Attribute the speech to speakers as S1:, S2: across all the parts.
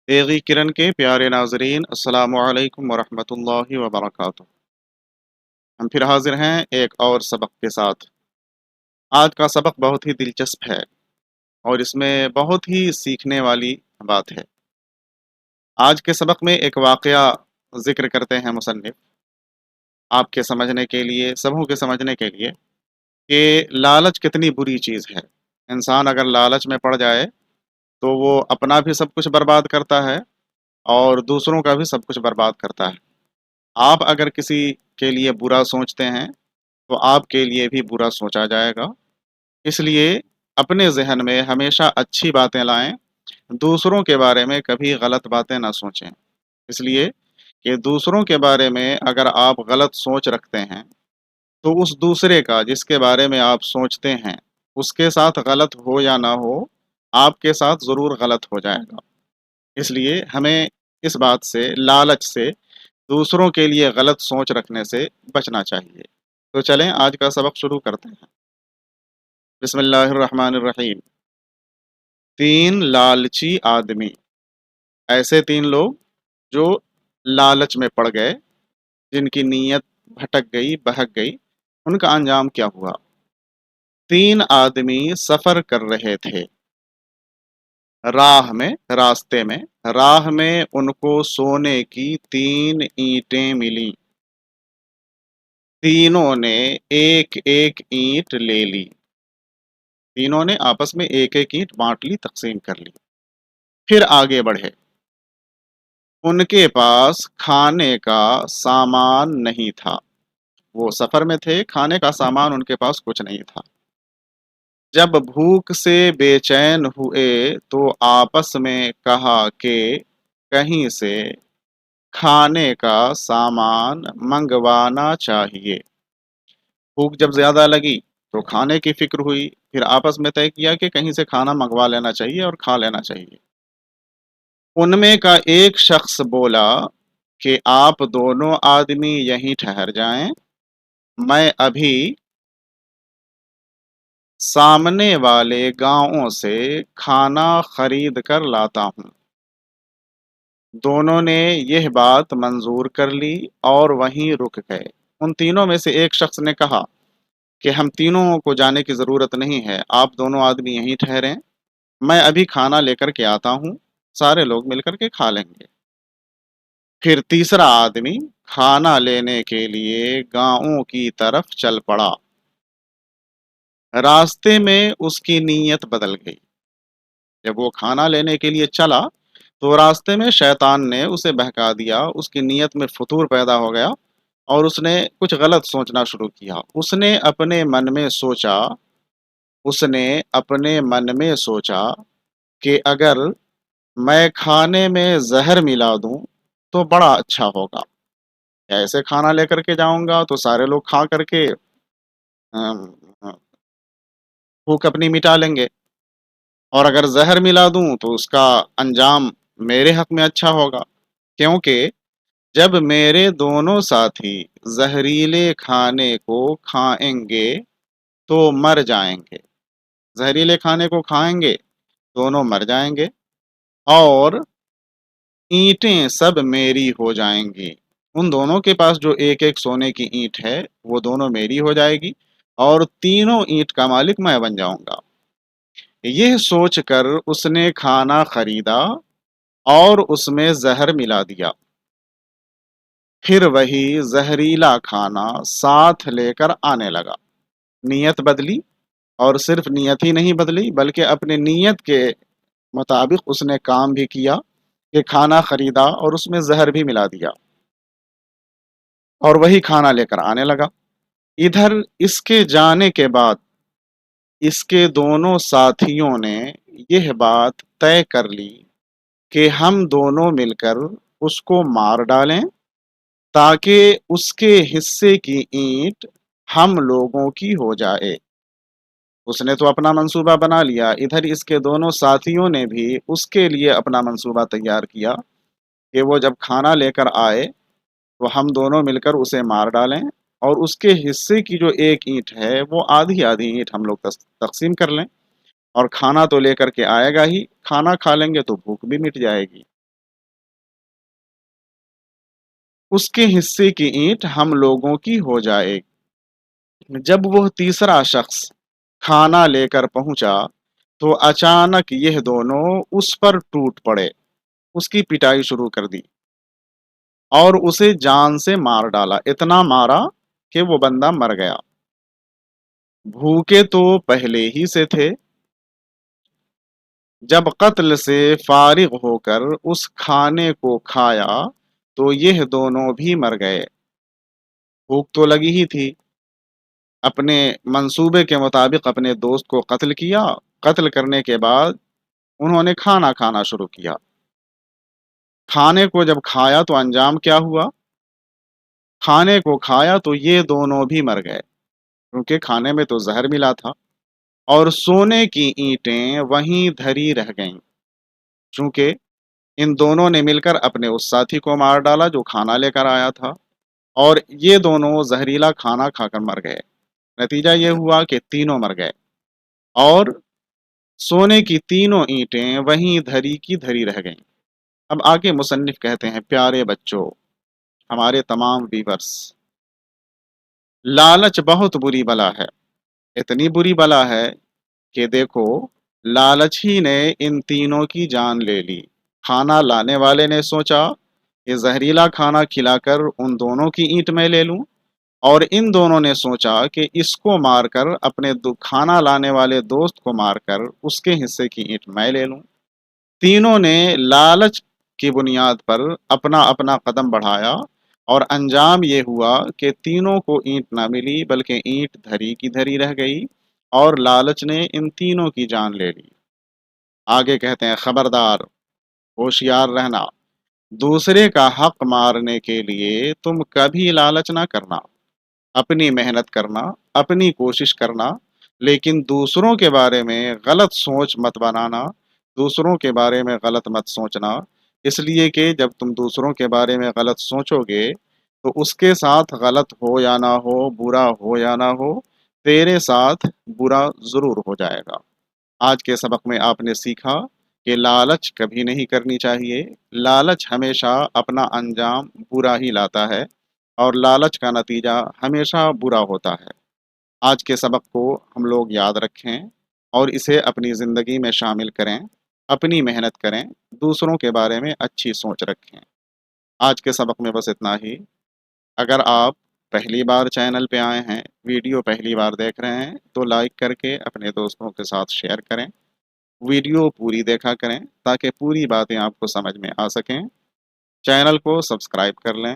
S1: तेगी किरण के प्यारे नाजरीन अस्सलामु अलैकुम वरहमतुल्लाहि वबरकातुहू। हम फिर हाजिर हैं एक और सबक के साथ। आज का सबक बहुत ही दिलचस्प है और इसमें बहुत ही सीखने वाली बात है। आज के सबक में एक वाकया जिक्र करते हैं मुसन्निफ, आपके समझने के लिए, सबों के समझने के लिए कि लालच कितनी बुरी चीज़ है। इंसान अगर लालच में पड़ जाए तो वो अपना भी सब कुछ बर्बाद करता है और दूसरों का भी सब कुछ बर्बाद करता है। आप अगर किसी के लिए बुरा सोचते हैं तो आपके लिए भी बुरा सोचा जाएगा। इसलिए अपने ज़हन में हमेशा अच्छी बातें लाएं, दूसरों के बारे में कभी गलत बातें ना सोचें। इसलिए कि दूसरों के बारे में अगर आप गलत सोच रखते हैं तो उस दूसरे का जिसके बारे में आप सोचते हैं उसके साथ गलत हो या ना हो, आपके साथ ज़रूर गलत हो जाएगा। इसलिए हमें इस बात से, लालच से, दूसरों के लिए गलत सोच रखने से बचना चाहिए। तो चलें आज का सबक शुरू करते हैं। बिस्मिल्लाहिर्रहमानिर्रहीम। तीन लालची आदमी। ऐसे तीन लोग जो लालच में पड़ गए, जिनकी नीयत भटक गई, बहक गई, उनका अंजाम क्या हुआ? तीन आदमी सफ़र कर रहे थे। राह में उनको सोने की तीन ईंटें मिली। तीनों ने एक एक ईंट ले ली। तीनों ने आपस में एक एक ईंट बांट ली, तकसीम कर ली। फिर आगे बढ़े। उनके पास खाने का सामान नहीं था। वो सफर में थे, खाने का सामान उनके पास कुछ नहीं था। जब भूख से बेचैन हुए तो आपस में कहा कि कहीं से खाने का सामान मंगवाना चाहिए। भूख जब ज्यादा लगी तो खाने की फिक्र हुई, फिर आपस में तय किया कि कहीं से खाना मंगवा लेना चाहिए और खा लेना चाहिए। उनमें का एक शख्स बोला कि आप दोनों आदमी यहीं ठहर जाएं, मैं अभी सामने वाले गांवों से खाना खरीद कर लाता हूं। दोनों ने यह बात मंजूर कर ली और वहीं रुक गए। उन तीनों में से एक शख्स ने कहा कि हम तीनों को जाने की ज़रूरत नहीं है, आप दोनों आदमी यहीं ठहरें, मैं अभी खाना लेकर के आता हूं, सारे लोग मिलकर के खा लेंगे। फिर तीसरा आदमी खाना लेने के लिए गांवों की तरफ चल पड़ा। रास्ते में उसकी नीयत बदल गई। जब वो खाना लेने के लिए चला तो रास्ते में शैतान ने उसे बहका दिया, उसकी नीयत में फतूर पैदा हो गया और उसने कुछ गलत सोचना शुरू किया। उसने अपने मन में सोचा कि अगर मैं खाने में जहर मिला दूं तो बड़ा अच्छा होगा। ऐसे खाना लेकर के जाऊंगा तो सारे लोग खा करके अम, भूख अपनी मिटा लेंगे, और अगर जहर मिला दूं तो उसका अंजाम मेरे हक में अच्छा होगा, क्योंकि जब मेरे दोनों साथी जहरीले खाने को खाएंगे तो मर जाएंगे। जहरीले खाने को खाएंगे, दोनों मर जाएंगे और ईंटें सब मेरी हो जाएंगी। उन दोनों के पास जो एक एक सोने की ईंट है वो दोनों मेरी हो जाएगी और तीनों ईंट का मालिक मैं बन जाऊंगा। यह सोचकर उसने खाना खरीदा और उसमें जहर मिला दिया। फिर वही जहरीला खाना साथ लेकर आने लगा। नीयत बदली, और सिर्फ नियत ही नहीं बदली बल्कि अपने नीयत के मुताबिक उसने काम भी किया कि खाना खरीदा और उसमें जहर भी मिला दिया और वही खाना लेकर आने लगा। इधर इसके जाने के बाद इसके दोनों साथियों ने यह बात तय कर ली कि हम दोनों मिलकर उसको मार डालें ताकि उसके हिस्से की ईंट हम लोगों की हो जाए। उसने तो अपना मंसूबा बना लिया, इधर इसके दोनों साथियों ने भी उसके लिए अपना मंसूबा तैयार किया कि वो जब खाना लेकर आए तो हम दोनों मिलकर उसे मार डालें और उसके हिस्से की जो एक ईंट है वो आधी आधी ईंट हम लोग तकसीम कर लें, और खाना तो लेकर के आएगा ही, खाना खा लेंगे तो भूख भी मिट जाएगी। اس کے حصے کی اینٹ ہم لوگوں کی ہو جائے۔ جب وہ تیسرا شخص کھانا لے کر پہنچا تو اچانک یہ دونوں اس پر ٹوٹ پڑے، اس کی پٹائی شروع کر دی اور اسے جان سے مار ڈالا، اتنا مارا کہ وہ بندہ مر گیا۔ بھوکے تو پہلے ہی سے تھے، جب قتل سے فارغ ہو کر اس کھانے کو کھایا تو یہ دونوں بھی مر گئے۔ بھوک تو لگی ہی تھی، اپنے منصوبے کے مطابق اپنے دوست کو قتل کیا۔ قتل کرنے کے بعد انہوں نے کھانا کھانا شروع کیا۔ کھانے کو جب کھایا تو انجام کیا ہوا؟ کھانے کو کھایا تو یہ دونوں بھی مر گئے، کیونکہ کھانے میں تو زہر ملا تھا، اور سونے کی اینٹیں وہیں دھری رہ گئیں، چونکہ ان دونوں نے مل کر اپنے اس ساتھی کو مار ڈالا جو کھانا لے کر آیا تھا، اور یہ دونوں زہریلا کھانا کھا کر مر گئے۔ نتیجہ یہ ہوا کہ تینوں مر گئے، اور سونے کی تینوں اینٹیں وہیں دھری کی دھری رہ گئیں۔ اب آگے مصنف کہتے ہیں، پیارے بچوں، ہمارے تمام ویورز، لالچ بہت بری بلا ہے، اتنی بری بلا ہے کہ دیکھو، لالچ ہی نے ان تینوں کی جان لے لی۔ کھانا لانے والے نے سوچا کہ زہریلا کھانا کھلا کر ان دونوں کی اینٹ میں لے لوں، اور ان دونوں نے سوچا کہ اس کو مار کر اپنے کھانا لانے والے دوست کو مار کر اس کے حصے کی اینٹ میں لے لوں۔ تینوں نے لالچ کی بنیاد پر اپنا اپنا قدم بڑھایا، اور انجام یہ ہوا کہ تینوں کو اینٹ نہ ملی بلکہ اینٹ دھری کی دھری رہ گئی، اور لالچ نے ان تینوں کی جان لے لی۔ آگے کہتے ہیں، خبردار، ہوشیار رہنا، دوسرے کا حق مارنے کے لیے تم کبھی لالچ نہ کرنا، اپنی محنت کرنا، اپنی کوشش کرنا، لیکن دوسروں کے بارے میں غلط سوچ مت بنانا، دوسروں کے بارے میں غلط مت سوچنا، اس لیے کہ جب تم دوسروں کے بارے میں غلط سوچو گے تو اس کے ساتھ غلط ہو یا نہ ہو، برا ہو یا نہ ہو، تیرے ساتھ برا ضرور ہو جائے گا۔ آج کے سبق میں آپ نے سیکھا کہ لالچ کبھی نہیں کرنی چاہیے، لالچ ہمیشہ اپنا انجام برا ہی لاتا ہے، اور لالچ کا نتیجہ ہمیشہ برا ہوتا ہے۔ آج کے سبق کو ہم لوگ یاد رکھیں اور اسے اپنی زندگی میں شامل کریں، اپنی محنت کریں، دوسروں کے بارے میں اچھی سوچ رکھیں۔ آج کے سبق میں بس اتنا ہی۔ اگر آپ پہلی بار چینل پہ آئے ہیں، ویڈیو پہلی بار دیکھ رہے ہیں، تو لائک کر کے اپنے دوستوں کے ساتھ شیئر کریں، ویڈیو پوری دیکھا کریں تاکہ پوری باتیں آپ کو سمجھ میں آ سکیں۔ چینل کو سبسکرائب کر لیں۔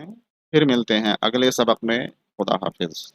S1: پھر ملتے ہیں اگلے سبق میں۔ خدا حافظ۔